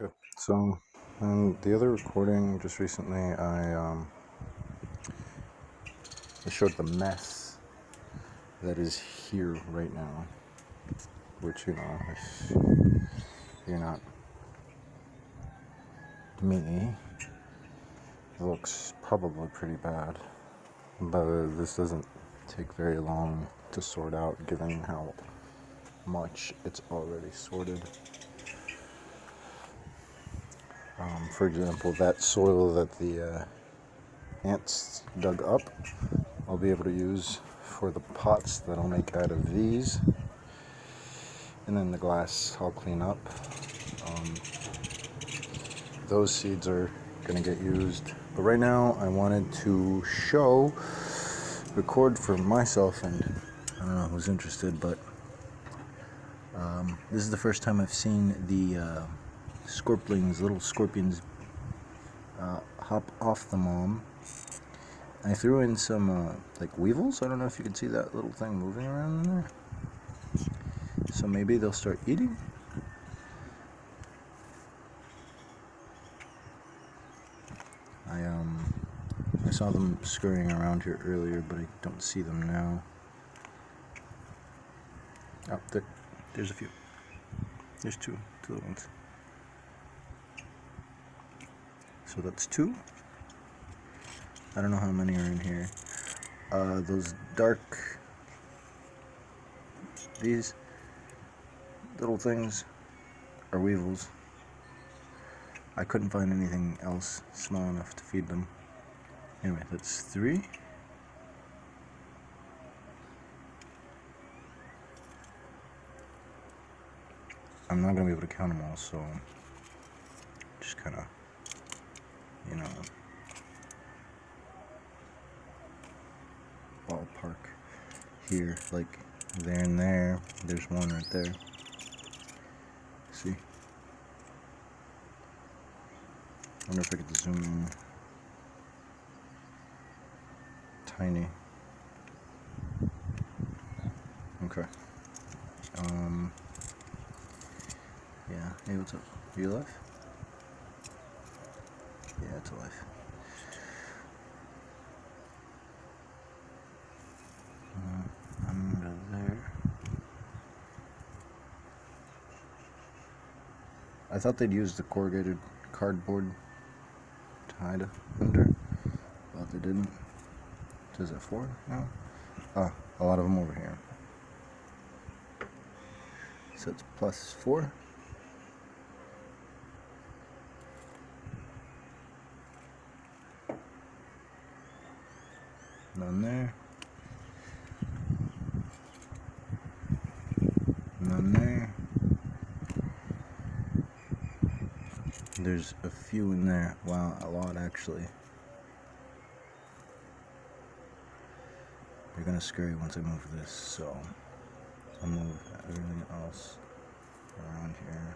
Okay. So, the other recording just recently, I showed the mess that is here right now, which, if you're not me, it looks probably pretty bad, but this doesn't take very long to sort out given how much it's already sorted. For example, that soil that the ants dug up, I'll be able to use for the pots that I'll make out of these. And then the glass I'll clean up. Those seeds are going to get used. But right now I wanted to record for myself, and I don't know who's interested, but this is the first time I've seen the little scorpions, hop off the mom. I threw in some like weevils. I don't know if you can see that little thing moving around in there. So maybe they'll start eating. I saw them scurrying around here earlier, but I don't see them now. Oh, there's a few. There's two little ones. So that's two. I don't know how many are in here. These little things are weevils. I couldn't find anything else small enough to feed them. Anyway, that's three. I'm not gonna be able to count them all, so just kind of, ballpark here, like there and there. There's one right there. See? I wonder if I could zoom in. Tiny. Okay. Yeah. Hey, what's up? Are you alive? Yeah, it's alive. Under there. I thought they'd use the corrugated cardboard to hide under, but they didn't. Is it four now? Ah, a lot of them over here. So it's +4. None there. None there. There's a few in there. Wow, a lot actually. They're gonna scurry once I move this, so I'll move everything else around here.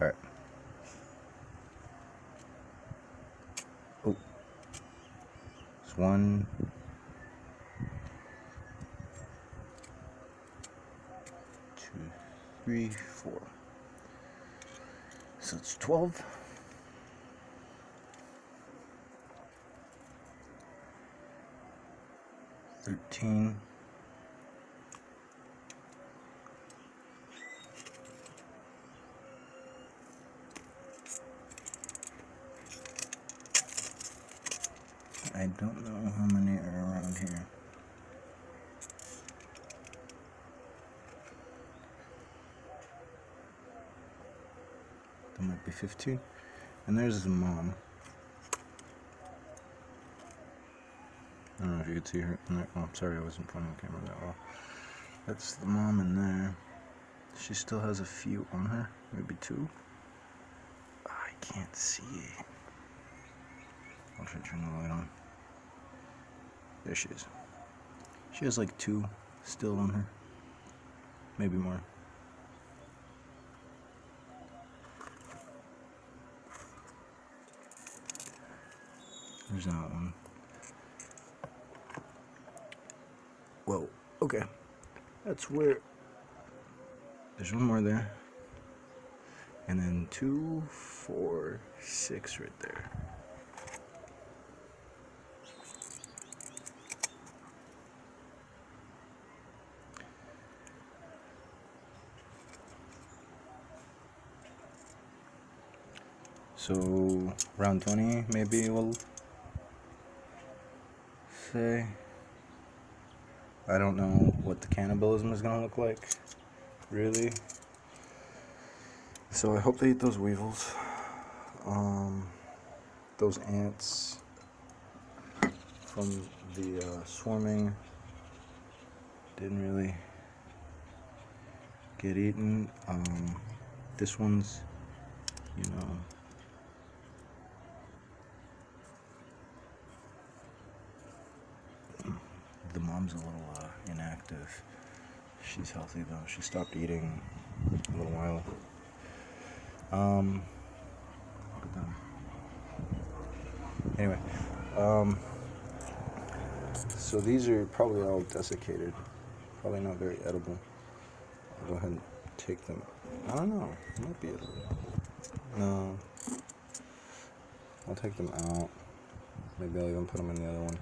Alright. Oh. It's 1, 2, 3, 4. So it's 12. $13. I don't know how many are around here. There might be 15. And there's the mom. I don't know if you could see her in there. Oh, I'm sorry I wasn't pointing the camera that well. That's the mom in there. She still has a few on her. Maybe 2. I can't see. I'll try to turn the light on. There she is. She has like 2 still on her. Maybe more. There's that one. Whoa, okay. That's where. There's one more there. And then 2, 4, 6 right there. So round 20 maybe we'll say. I don't know what the cannibalism is gonna look like, really. So I hope they eat those weevils. Those ants from the swarming didn't really get eaten. This one's, you know, the mom's a little inactive. She's healthy though. She stopped eating a little while. Look at them. Anyway, so these are probably all desiccated. Probably not very edible. I'll go ahead and take them. I don't know. It might be edible. No. I'll take them out. Maybe I'll even put them in the other one.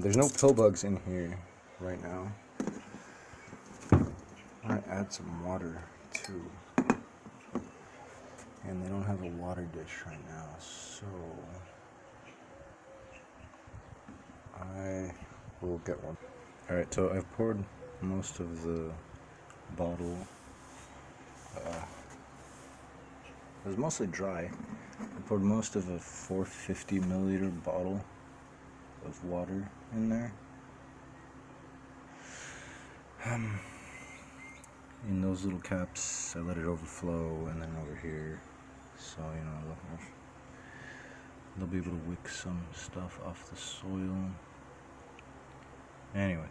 There's no pill bugs in here right now. I might add some water too. And they don't have a water dish right now, so I will get one. Alright, so I've poured most of the bottle. It was mostly dry. I poured most of a 450 milliliter bottle of water in there. In those little caps, I let it overflow, and then over here, so you know, they'll be able to wick some stuff off the soil. Anyway,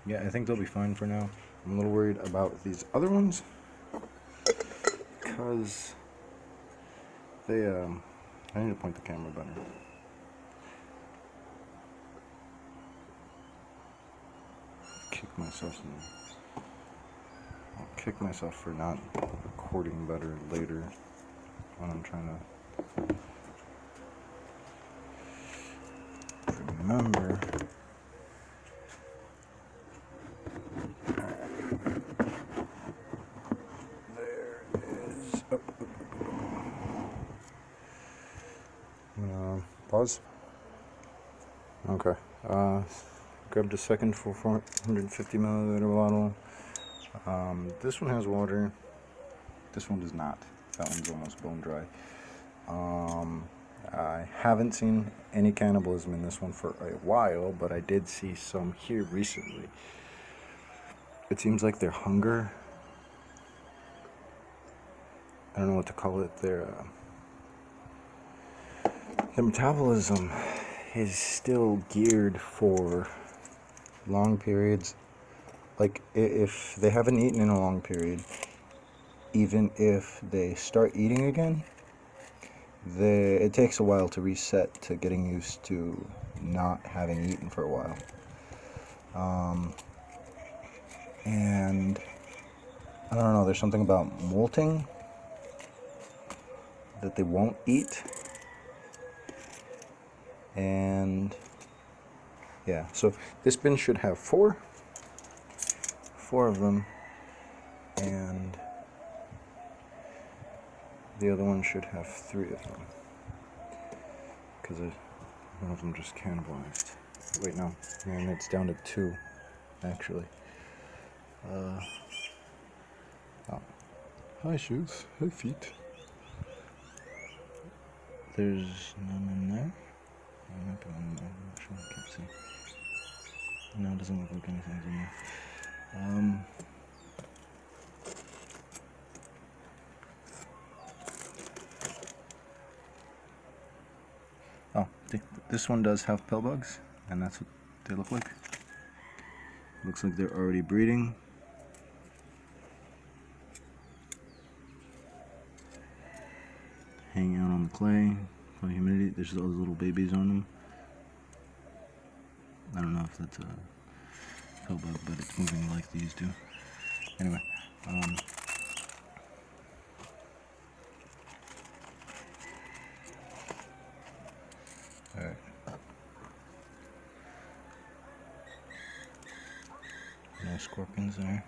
yeah, I think they'll be fine for now. I'm a little worried about these other ones because they, I need to point the camera better. Kick myself in the, I'll kick myself for not recording better later when I'm trying to remember. There is. Oh. I'm gonna pause. Okay. Grabbed a second for 450 milliliter bottle. This one has water. This one does not. That one's almost bone dry. I haven't seen any cannibalism in this one for a while, but I did see some here recently. It seems like their hunger, I don't know what to call it, their metabolism is still geared for long periods. Like, if they haven't eaten in a long period, even if they start eating again, it takes a while to reset to getting used to not having eaten for a while. And I don't know, there's something about molting that they won't eat. And yeah, so this bin should have four of them, and the other one should have 3 of them, because one of them just cannibalized. Wait, no, and it's down to 2 actually. Oh, hi shoes, hi feet. There's none in there. There might be one in there, I'm not sure, I can't see. No, it doesn't look like anything's in there. This one does have pill bugs, and that's what they look like. Looks like they're already breeding. Hanging out on the clay, for humidity. There's those little babies on them. I don't know if that's pill bug, but it's moving like these do. Anyway, alright. No scorpions there.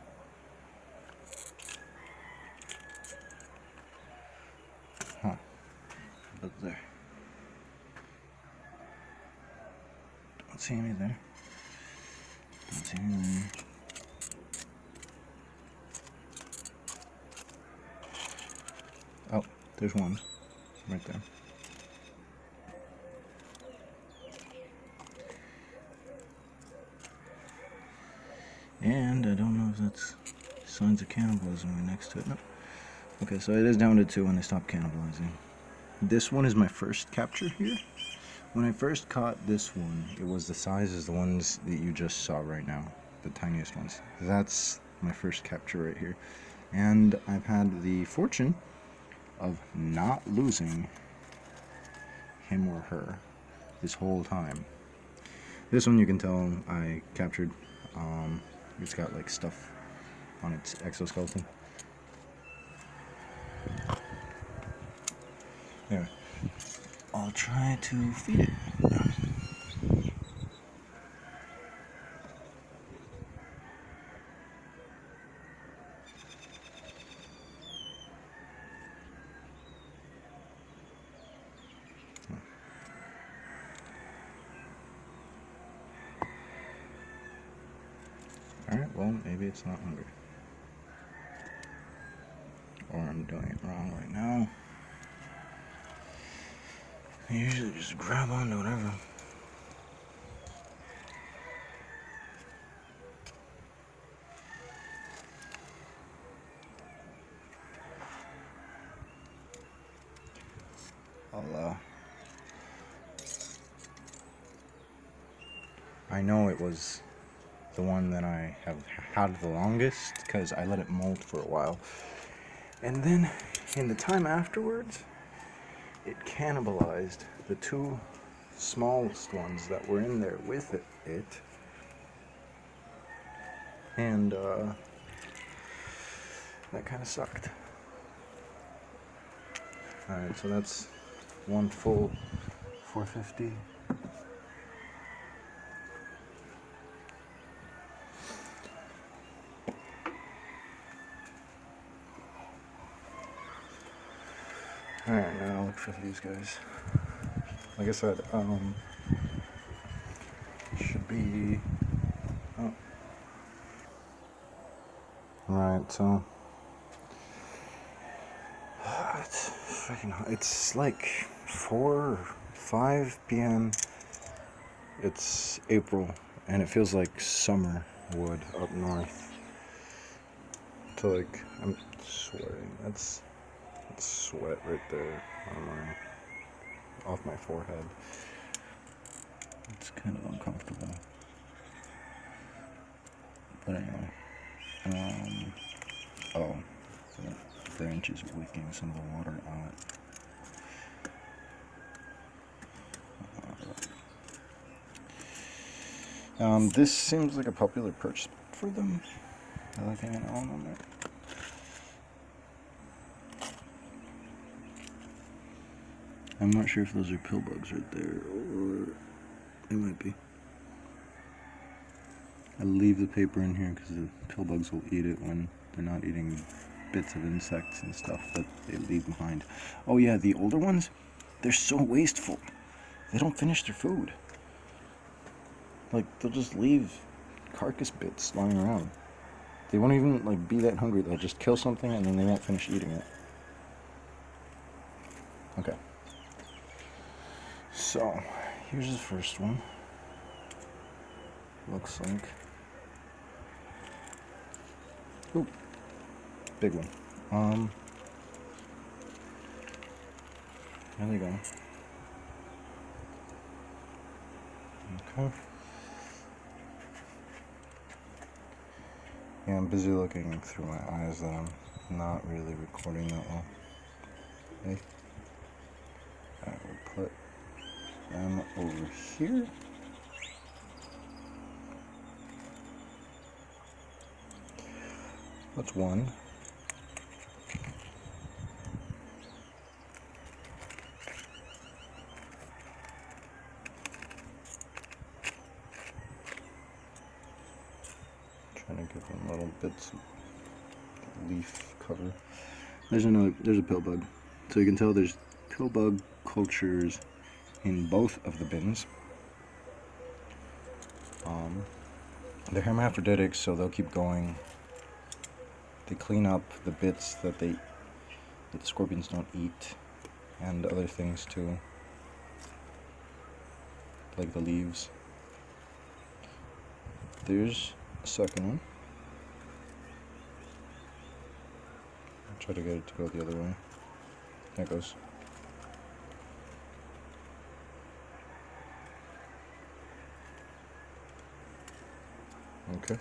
Huh. But there. Don't see any there. Don't see any there. Oh, there's one. Right there. And I don't know if that's signs of cannibalism right next to it. No. Okay, so it is down to 2 when they stop cannibalizing. This one is my first capture here. When I first caught this one, it was the size as the ones that you just saw right now, the tiniest ones. That's my first capture right here. And I've had the fortune of not losing him or her this whole time. This one you can tell I captured. It's got like stuff on its exoskeleton. There. I'll try to feed it. Alright, well, maybe it's not hungry. Or I'm doing it wrong right now. I usually just grab onto whatever. I know it was the one that I have had the longest because I let it mold for a while. And then in the time afterwards, it cannibalized the 2 smallest ones that were in there with it. And that kind of sucked. Alright, so that's one full 450. Alright, now I'll look for these guys. Like I said, should be... Oh. Alright, so... It's freaking hot. It's like 4 or 5 p.m. It's April, and it feels like summer would up north. So like, I'm sweating. That's sweat right there on off my forehead. It's kind of uncomfortable. But anyway, oh, the branch is wicking some of the water out. This seems like a popular perch spot for them. I like hanging out on there. I'm not sure if those are pill bugs right there, or they might be. I leave the paper in here because the pill bugs will eat it when they're not eating bits of insects and stuff that they leave behind. Oh yeah, the older ones, they're so wasteful. They don't finish their food. Like, they'll just leave carcass bits lying around. They won't even like be that hungry. They'll just kill something and then they won't finish eating it. Okay. So, here's the first one. Looks like... Ooh, big one. There they go. Okay. Yeah, I'm busy looking through my eyes that I'm not really recording that well. Hey. Alright, we'll put them over here. That's one. Trying to give them little bits of leaf cover. There's a pill bug. So you can tell there's pill bug cultures in both of the bins. They're hermaphroditic, so they'll keep going. They clean up the bits that the scorpions don't eat, and other things too, like the leaves. There's a second one. I'll try to get it to go the other way. There it goes. Okay.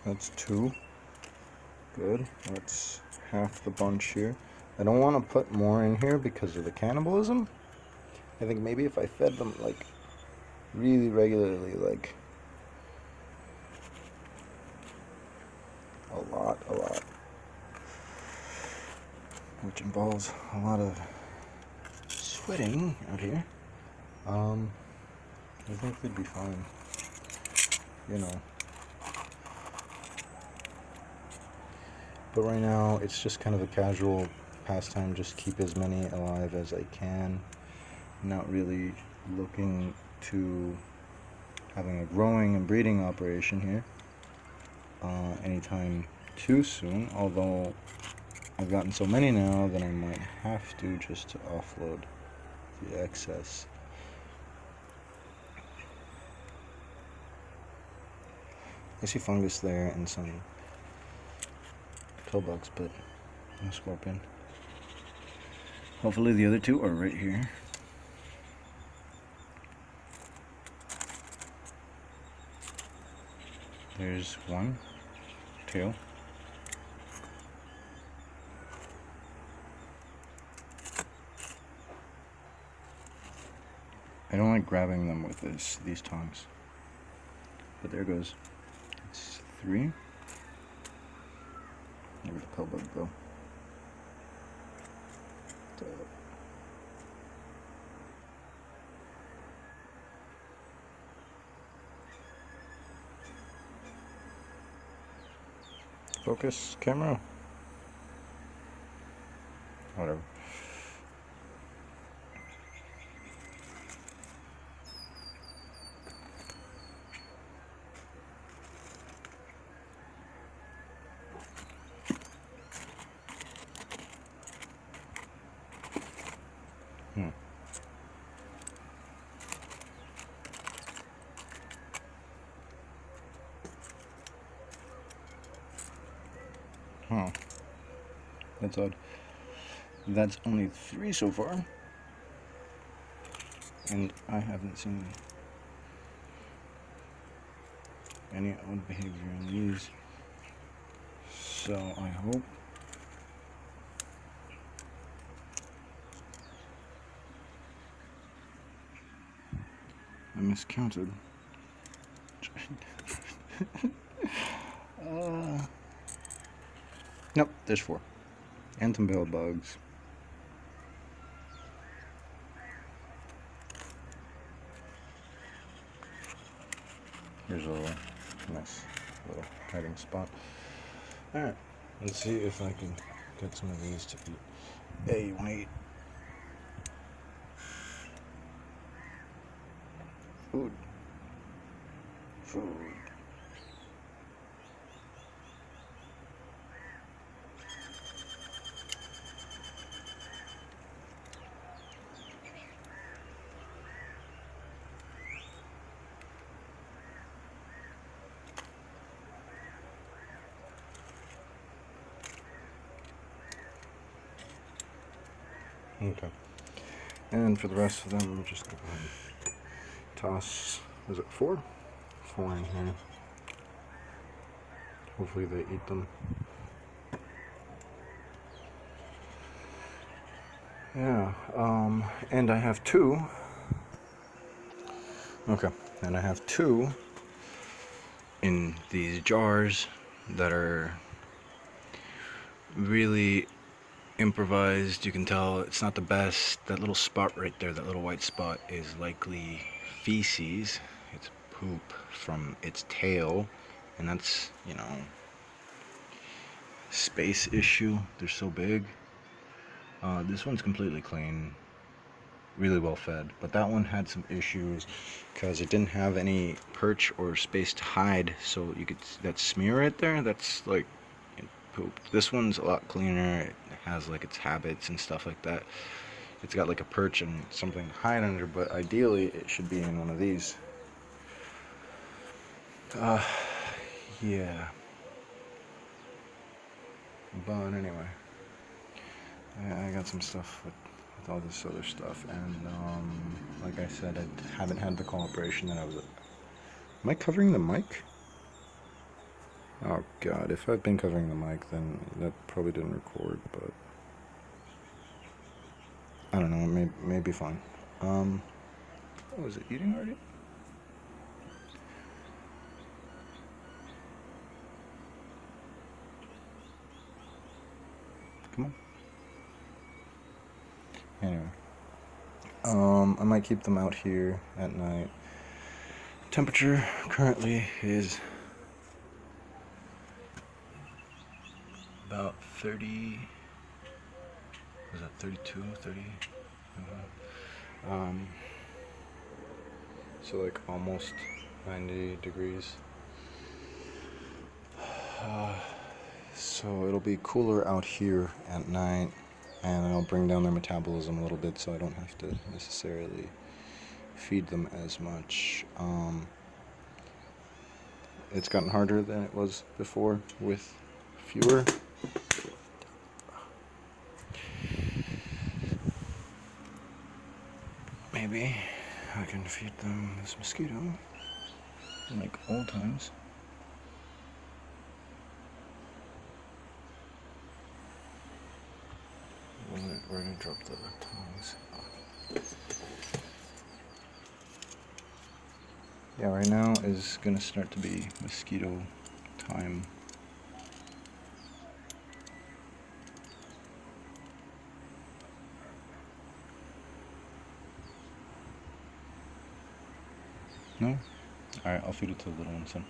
That's two. Good. That's half the bunch here. I don't want to put more in here because of the cannibalism. I think maybe if I fed them like really regularly, like a lot, which involves a lot of sweating out here, I think they'd be fine, you know. But right now, it's just kind of a casual pastime, just keep as many alive as I can. Not really looking to having a growing and breeding operation here anytime too soon, although I've gotten so many now that I might have to just to offload the excess. I see fungus there and some pill bugs, but no scorpion. Hopefully the other two are right here. There's one, two. I don't like grabbing them with these tongs. But there goes. It's three. Where'd the pill bug go? Focus, camera. Whatever. Huh. That's odd. That's only three so far. And I haven't seen any odd behavior in these. So I hope I miscounted. Nope, there's four. And some pill bugs. Here's a nice little hiding spot. Alright, let's see if I can get some of these to eat. Hey, wait. Food. Okay. And for the rest of them, I'm just going to toss, is it four? Four in here. Hopefully they eat them. Yeah, and I have two. Okay, and I have two in these jars that are really improvised. You can tell it's not the best. That little spot right there, that little white spot, is likely feces. It's poop from its tail, and that's, space issue. They're so big. This one's completely clean, really well fed, but that one had some issues because it didn't have any perch or space to hide. So you could, that smear right there, that's like poop. This one's a lot cleaner. It has like its habits and stuff like that. It's got like a perch and something to hide under, but ideally it should be in one of these. Yeah. But anyway, I got some stuff with all this other stuff, and like I said, I haven't had the cooperation that I was. Am I covering the mic? Oh god, if I've been covering the mic, then that probably didn't record, but I don't know, it may be fine. What was it, eating already? Come on. Anyway. I might keep them out here at night. Temperature currently is about 30, was that 32, 30? So like almost 90 degrees. So it'll be cooler out here at night, and I'll bring down their metabolism a little bit so I don't have to necessarily feed them as much. It's gotten harder than it was before with fewer. Maybe I can feed them this mosquito like old times. We're gonna drop the tongs. Yeah, right now is gonna start to be mosquito time. No? Alright, I'll feed it to the little ones then.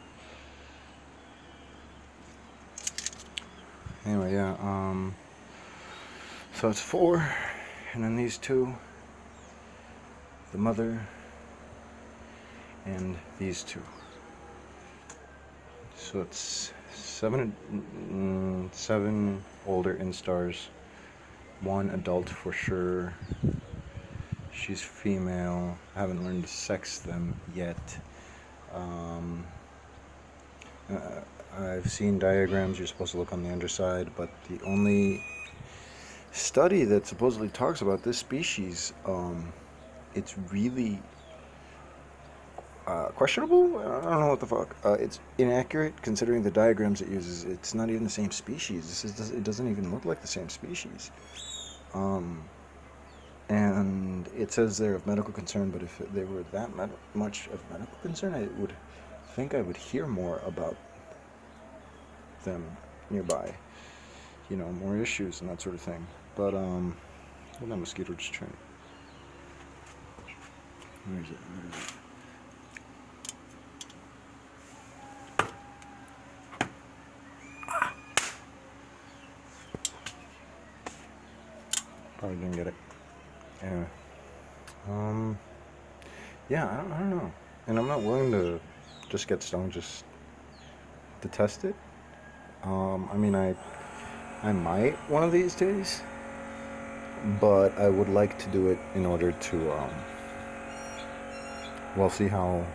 Anyway, yeah, so it's 4, and then these 2, the mother, and these 2. So it's 7 older instars, 1 adult for sure. She's female. I haven't learned to sex them yet. I've seen diagrams. You're supposed to look on the underside, but the only study that supposedly talks about this species, it's really questionable. I don't know what the fuck. It's inaccurate considering the diagrams it uses. It's not even the same species. It doesn't even look like the same species. And it says they're of medical concern, but if they were that much of medical concern, I would think I would hear more about them nearby. More issues and that sort of thing. But, well, that mosquito just trying. Where is it? Probably didn't get it. Anyway. Yeah, I don't know. And I'm not willing to just get stoned just to test it. I mean, I might one of these days, but I would like to do it in order to, see how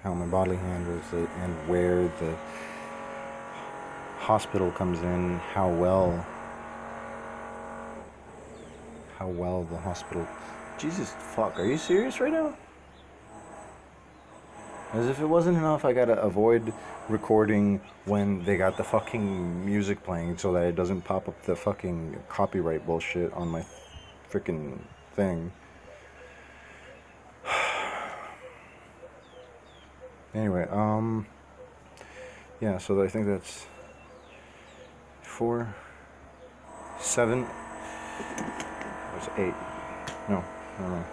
my body handles it and where the hospital comes in, how well the hospital. Jesus fuck, are you serious right now? As if it wasn't enough, I gotta avoid recording when they got the fucking music playing so that it doesn't pop up the fucking copyright bullshit on my freaking thing. Anyway, Yeah, so I think that's 4, 7. There's 8. No, no.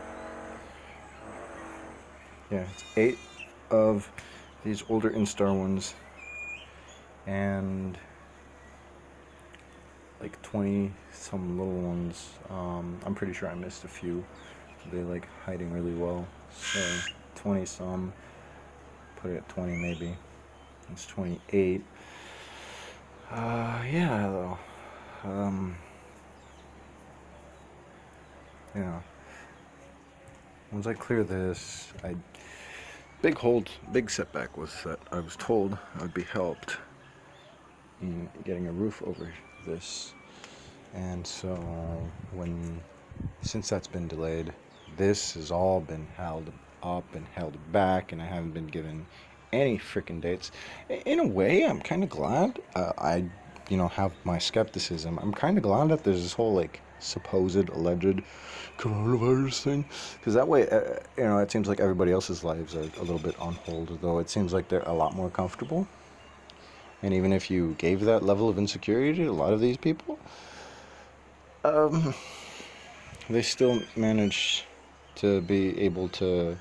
Yeah, it's 8 of these older Instar ones, and like 20 some little ones. I'm pretty sure I missed a few. They like hiding really well. So 20 some. Put it at 20 maybe. It's 28. Yeah though. Yeah. Once I clear this, big setback was that I was told I would be helped in getting a roof over this, and so since that's been delayed, this has all been held up and held back, and I haven't been given any freaking dates. In a way, I'm kind of glad. I have my skepticism. I'm kind of glad that there's this whole like supposed alleged coronavirus thing, because that way, it seems like everybody else's lives are a little bit on hold, though it seems like they're a lot more comfortable. And even if you gave that level of insecurity to a lot of these people, they still manage to be able to,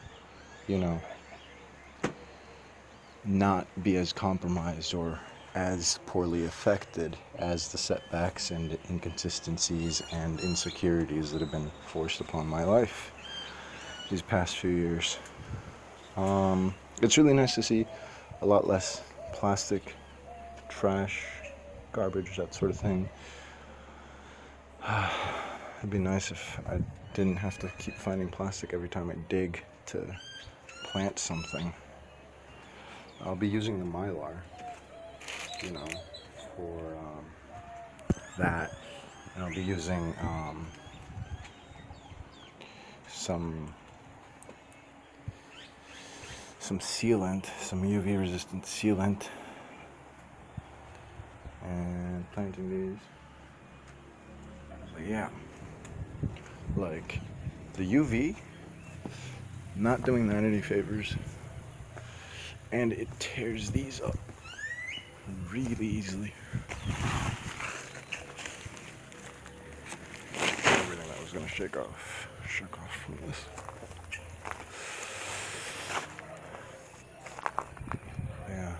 not be as compromised or as poorly affected as the setbacks and inconsistencies and insecurities that have been forced upon my life these past few years. It's really nice to see a lot less plastic, trash, garbage, that sort of thing. It'd be nice if I didn't have to keep finding plastic every time I dig to plant something. I'll be using the Mylar, for that. And I'll be using some sealant, some UV resistant sealant, and planting these. But yeah, like the UV, not doing that any favors, and it tears these up really easily. Everything that was gonna shook off from this. Yeah.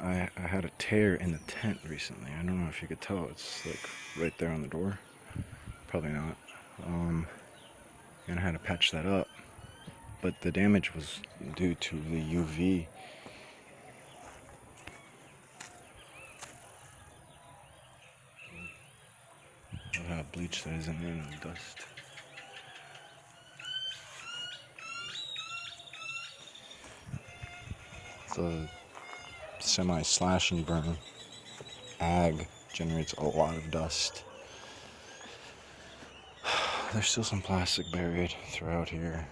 I had a tear in the tent recently. I don't know if you could tell. It's like right there on the door. Probably not. And I had to patch that up. But the damage was due to the UV. Look how bleach that is in there and the dust. The semi-slash and burn ag generates a lot of dust. There's still some plastic buried throughout here.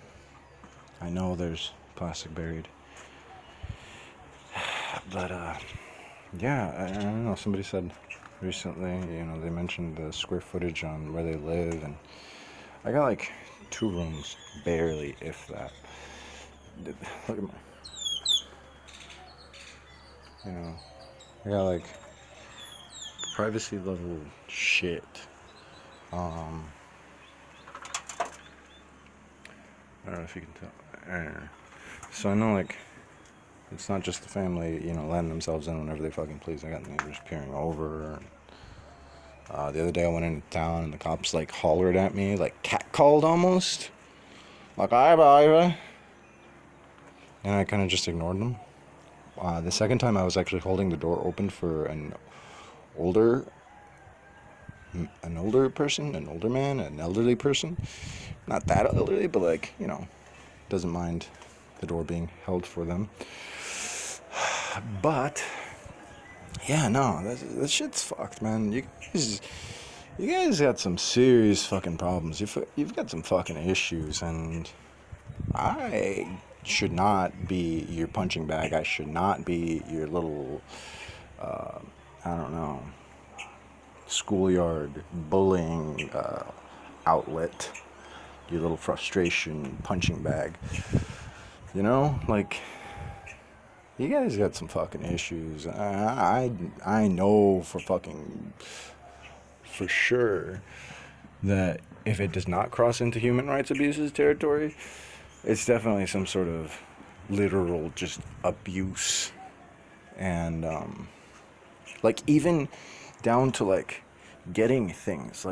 I know there's plastic buried. But, yeah, I don't know. Somebody said recently, they mentioned the square footage on where they live, and I got like 2 rooms, barely, if that. Look at I got like privacy level shit. I don't know if you can tell. So I know, like, it's not just the family, letting themselves in whenever they fucking please. I got neighbors peering over. The other day I went into town and the cops, like, hollered at me, like, catcalled almost. Like, "Hi, baby." And I kind of just ignored them. The second time I was actually holding the door open for an older person, an older man, an elderly person. Not that elderly, but like, doesn't mind the door being held for them. But yeah, no, that shit's fucked, man. You guys got some serious fucking problems. You've got some fucking issues, and I should not be your punching bag. I should not be your little, I don't know, schoolyard bullying outlet, your little frustration punching bag. You know, like, you guys got some fucking issues. I know for sure that if it does not cross into human rights abuses territory, it's definitely some sort of literal just abuse. And like, even down to like getting things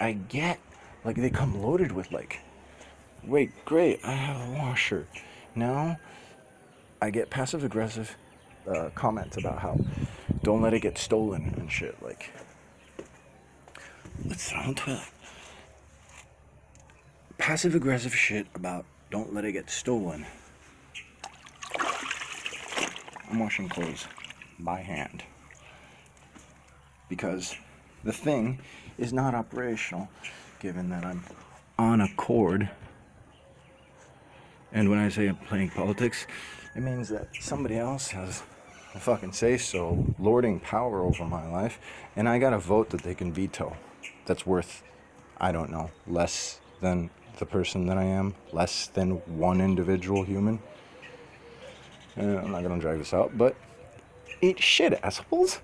I get, like, they come loaded with like, wait, great, I have a washer. Now I get passive aggressive comments about how don't let it get stolen and shit. Like, let's throw into it. Passive aggressive shit about don't let it get stolen. I'm washing clothes by hand because the thing is not operational, given that I'm on a cord. And when I say I'm playing politics, it means that somebody else has a fucking say-so, lording power over my life, and I got a vote that they can veto. That's worth, I don't know, less than the person that I am, less than one individual human. I'm not gonna drag this out, but eat shit, assholes.